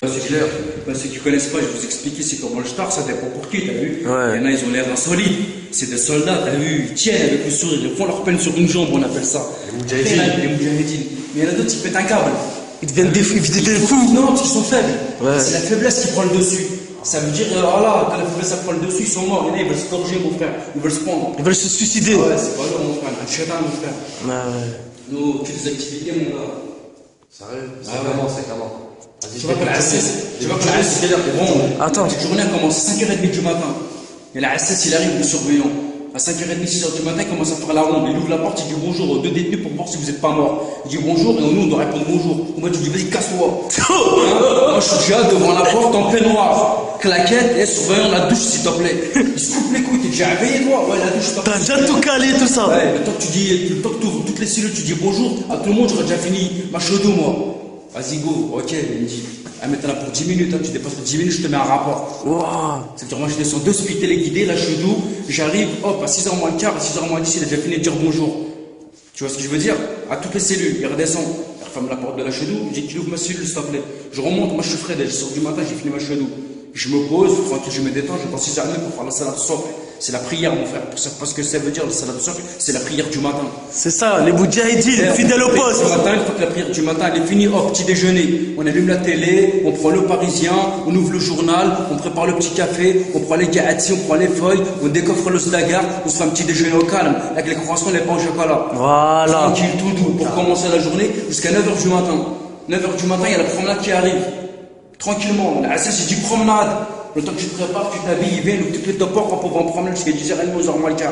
C'est clair. Ceux qui connaissent pas, je vais vous expliquer c'est comment le shtar, ça dépend pour qui, t'as vu. Ouais. Il y en a, ils ont l'air insolites. C'est des soldats, t'as vu, ils tiennent avec le sourire, ils font leur peine sur une jambe, on appelle ça. Les moudjahidines. Les moudjahidines. Mais il y en a d'autres, ils pètent un câble. Ils deviennent des fous. Non, parce qu'ils sont faibles. Ouais. C'est la faiblesse qui prend le dessus. Ça veut dire, ah là, quand la faiblesse ça prend le dessus, ils sont morts. Il y en a, ils veulent se torcher, mon frère. Ils veulent se prendre. Ils veulent se suicider. Ah ouais, c'est pas eux, mon frère. Un chétan, mon frère. Ouais. Nos petites activités, mon gars. Sérieux? Ah ouais. C'est comment? Tu vois que la SS, c'est-à-dire que bon, Attends. cette journée elle commence à 5h30 du matin. Et la SS, il arrive, le surveillant. À 5h30, 6h du matin, il commence à faire la ronde. Il ouvre la porte, il dit bonjour aux deux détenus pour voir si vous n'êtes pas morts. Il dit bonjour, et nous, on doit répondre bonjour. Moi, tu dis, vas-y, casse-toi. Moi, je suis déjà devant la porte en peignoir. Claquette, et surveillant la douche, s'il te plaît. Il se coupe les couilles, t'es déjà réveillé, toi. Ouais, la douche, s'il te plaît. T'as déjà tout calé, tout ça. Ouais, le temps que tu ouvres toutes les cellules, tu dis bonjour à tout le monde, j'aurais déjà fini ma chaude, moi. Vas-y, go, ok, il me dit. Ah, mais t'es là pour 10 minutes, hein, tu dépasses les 10 minutes, je te mets un rapport. Wow. C'est-à-dire, moi, je descends de suite téléguidé, là, je suis doux, j'arrive, hop, à 6h moins le quart, à 6h moins 10, il a déjà fini de dire bonjour. Tu vois ce que je veux dire? À toutes les cellules, il redescend, il referme la porte de la chedou, il dit qu'il ouvre ma cellule, s'il te plaît. Je remonte, moi, je suis frais, je sors du matin, j'ai fini ma chedou. Je me pose, tranquille, je me détends, je pense 6h30 pour faire la salade socle. C'est la prière, mon frère. Pour ça, parce que ça veut dire, la salade socle, c'est la prière du matin. C'est ça, les moudjahidines, fidèles au poste. Le matin, une fois que la prière du matin elle est finie, hop, petit déjeuner. On allume la télé, on prend le Parisien, on ouvre le journal, on prépare le petit café, on prend les gâteaux, on prend les feuilles, on décoffre le stagar, on se fait un petit déjeuner au calme, avec les croissants, les pains au chocolat. Voilà. Tranquille, tout doux, pour commencer la journée jusqu'à 9h du matin. 9h du matin, il y a la promenade qui arrive. Tranquillement, la SS, il dit promenade. Le temps que tu te prépares, tu t'habilles, il vient, il ouvre toutes les top portes pour pouvoir en promenade jusqu'à 10h30, 11h moins le quart.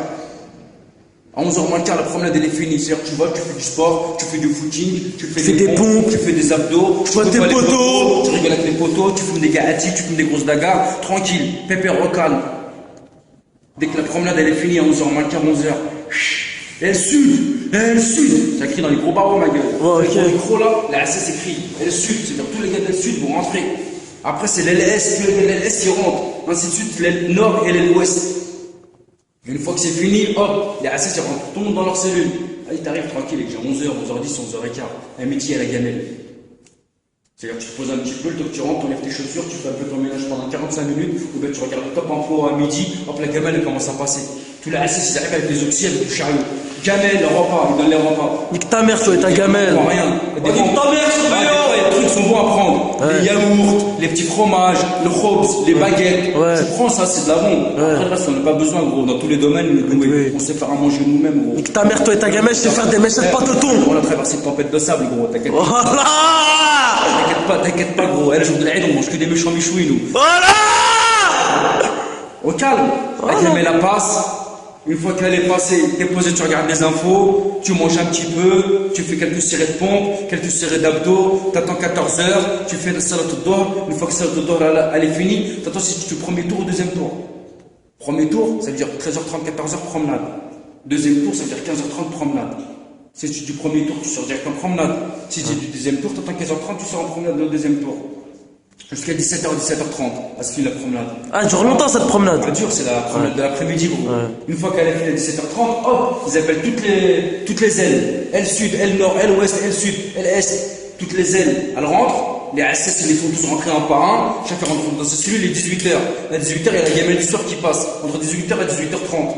À 11h moins le quart, la promenade elle est finie. C'est-à-dire que tu vas, tu fais du sport, tu fais du footing, tu fais des pompes, tu fais des abdos, tu vois tes potos, tu rigoles avec les potos, tu fumes des gâteaux, tu fumes des grosses dagas, tranquille, pépère au calme. Dès que la promenade elle est finie à 11h moins le quart, 11h. Elle sud, ça crie dans les gros barreaux, ma gueule. Oh, okay. Le micro là, la SS écrit, elle sud, c'est-à-dire tous les gars del sud vont rentrer. Après c'est l'LS, tous les gars de l'LS qui rentrent, ainsi de suite, l'aile nord et l'aile ouest. Et une fois que c'est fini, hop, les SS ils rentrent tout le monde dans leur cellule. Allez, t'arrives tranquille, j'ai 11h, 11h10, 11h15, à midi à la gamelle. C'est-à-dire que tu te poses un petit peu, le temps que tu rentres, tu enlèves tes chaussures, tu fais un peu ton ménage pendant 45 minutes, ou bien tu regardes le top info à midi, hop, la gamelle elle commence à passer. Tous les SS ils arrivent avec les oxy, avec le chariot. Gamelle, le repas, ils donnent les repas. Nique ta mère, toi et ta gamelle. Rien. Nique ta mère, surveillant. Les trucs sont bons à prendre. Ouais. Les yaourts, les petits fromages, le khobz, les baguettes. Ouais. Tu prends ça, c'est de la bombe. Après le reste, on n'a pas besoin, gros. Dans tous les domaines, Oui. on sait faire à manger nous-mêmes, gros. Nique ta mère, toi et ta gamelle, je sais faire des mèches de pâte au thon. On a traversé une tempête de sable, gros. T'inquiète pas. Voilà. T'inquiète pas, gros. Le jour de l'Aïd, on mange que des méchants michouis, nous. Voilà. Au calme. La gamelle la passe. Une fois qu'elle est passée, t'es posé, tu regardes les infos, tu manges un petit peu, tu fais quelques séries de pompes, quelques séries d'abdos, t'attends 14h, tu fais la salade au dehors. Une fois que la salade au dehors elle est finie, t'attends si tu fais le premier tour ou deuxième tour. Premier tour, ça veut dire 13h30, 14h promenade. Deuxième tour, ça veut dire 15h30 promenade. Si tu du premier tour, tu sors direct en promenade. Si tu du deuxième tour, t'attends 15h30, tu sors en promenade dans le deuxième tour. Jusqu'à 17h, 17h30, à ce qu'il la promenade. Ah, dure longtemps cette promenade. Ça dure, c'est la promenade de l'après-midi, gros. Ouais. Une fois qu'elle est finie à 17h30, hop, ils appellent toutes les ailes. Aile sud, aile nord, aile ouest, aile sud, aile est, toutes les ailes. Elles rentrent, les SS, ils les font tous rentrer un par un, chacun rentre dans sa cellule, il est 18h. À 18h, il y a la gamelle du soir qui passe, entre 18h et 18h30.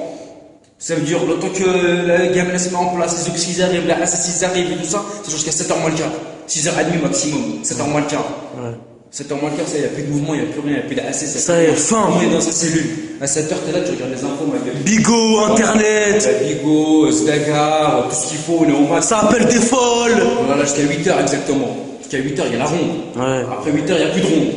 Ça veut dire, le temps que la gamelle se met en place, les oxys arrivent, les SS ils arrivent et tout ça, c'est jusqu'à 7h moins le quart. 6h30 maximum, 7h moins le quart. Ouais. 7h moins le quart, ça, il n'y a plus de mouvement, il n'y a plus rien, il n'y a plus d'AC. Ça y est, fin. On est dans sa cellule. À 7h, t'es là, tu regardes les infos, ma gueule. Bigot, internet. Bigot, Sdagar, tout ce qu'il faut, on est en masse. Ça appelle des folles. Voilà, jusqu'à 8h exactement. Jusqu'à 8h, il y a la ronde. Ouais. Après 8h, il n'y a plus de ronde.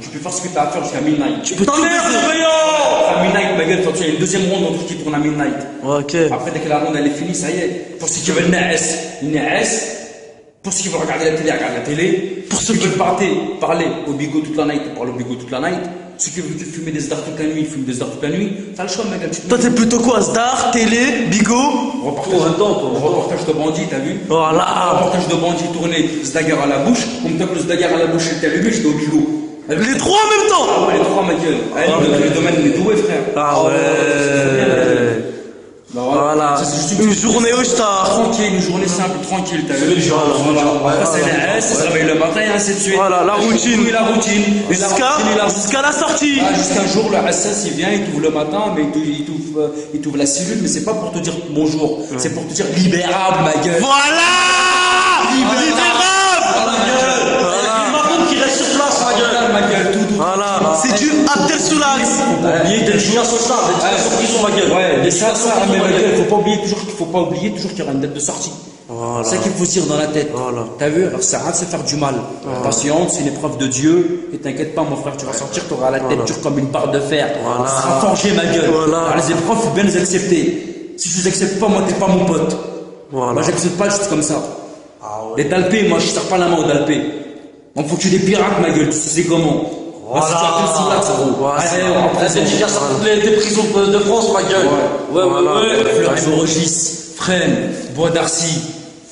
Tu peux faire ce que tu as à faire jusqu'à midnight. Tu peux Ta tout mère, baiser. surveillant. À midnight, ma gueule, quand il y a une deuxième ronde, on qui tourne à midnight. Ok. Après, dès que la ronde elle est finie, ça y est. Pour ceux qui veulent NAS, pour ceux qui veulent regarder la télé, regardent la télé. Pour ceux qui veulent parler au bigot toute la night, ils parlent au bigot toute la night. Ceux qui veulent fumer des stars toute la nuit, ils fument des stars toute la nuit. T'as le choix, ma gueule. Toi, t'es plutôt quoi? Star, télé, bigot? Reportage de bandit, t'as vu? Voilà. Reportage de bandit tourné, Sdagar à la bouche. En même temps que le Sdagar à la bouche était allumé, j'étais au bigot. Les trois en même temps. Ah ouais, les trois, ma gueule. Ah, le domaine, on est doué, frère. Ah ouais. Bah Voilà. Ça, c'est juste Une journée au star. tranquille, une journée simple, tranquille, t'as vu. Voilà. Après, c'est la S, ça se réveille le matin et ainsi de suite. Voilà, la routine. Oui, la routine. Et la routine, et la routine. Jusqu'à la sortie. Ah, jusqu'un jour, le SS, il vient, il t'ouvre le matin, mais il t'ouvre la cellule, mais c'est pas pour te dire bonjour, c'est pour te dire libérable, ma gueule. Voilà. Libérable. Il m'attend qu'il reste sur place, ma gueule. Ma gueule, tout. Voilà. C'est du Abdel Soulax. Il y a des géants sur ça, des géants sur qui sont ma gueule. Ouais, mais ça, mais ma gueule, faut pas oublier toujours qu'il y aura une date de sortie. Voilà. C'est ça qu'il faut se dire dans la tête. Voilà. T'as vu? Alors ça arrête de se faire du mal. Patiente, c'est une épreuve de Dieu. Et t'inquiète pas, mon frère, tu vas sortir, tu auras la tête dure comme une barre de fer. Voilà. Ça sera forgé, ma gueule. Voilà. Alors, les épreuves, faut bien les accepter. Si je les accepte pas, moi, t'es pas mon pote. Voilà. Moi, j'accepte pas juste comme ça. Les dalpés, moi, je sers pas la main aux dalpés. Donc, faut que tu les pirates, ma gueule. Tu sais comment. Voilà. Si tu as tout ça, là, gros. Voilà. Allez, on prend La dédicace à toutes les prisons de France, ma gueule. Ouais. Fleurs et Rogis, Fresnes, Bois d'Arcy,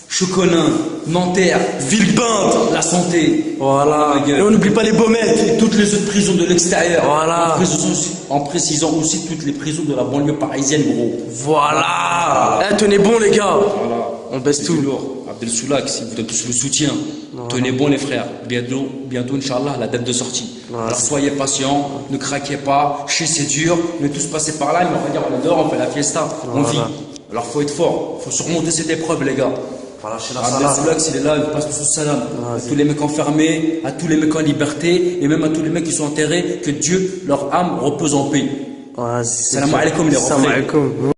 Choconin, Nanterre, Villepinte. La Santé. Voilà. Ma gueule. Et on n'oublie pas les baumettes. Et toutes les autres prisons de l'extérieur. Voilà. En précisant aussi toutes les prisons de la banlieue parisienne, gros. Voilà. Eh, tenez bon, les gars. Voilà. On baisse C'est tout. du lourd. Abdel Soulax, il vous donne tous le soutien. Tenez bon, les frères. Bientôt, Inch'Allah, la date de sortie. Voilà. Alors soyez patients, ne craquez pas. Chez c'est dur, on est tous passés par là, mais on va dire, on adore, on fait la fiesta, on vit. Alors faut être fort, faut surmonter cette épreuve, les gars. Voilà, chez la Abdel salade. Soulax, il est là, il passe sous salam. À tous les mecs enfermés, à tous les mecs en liberté, et même à tous les mecs qui sont enterrés, que Dieu, leur âme repose en paix. Ouais, Salam alaikum, les Salam reflets. alaikum.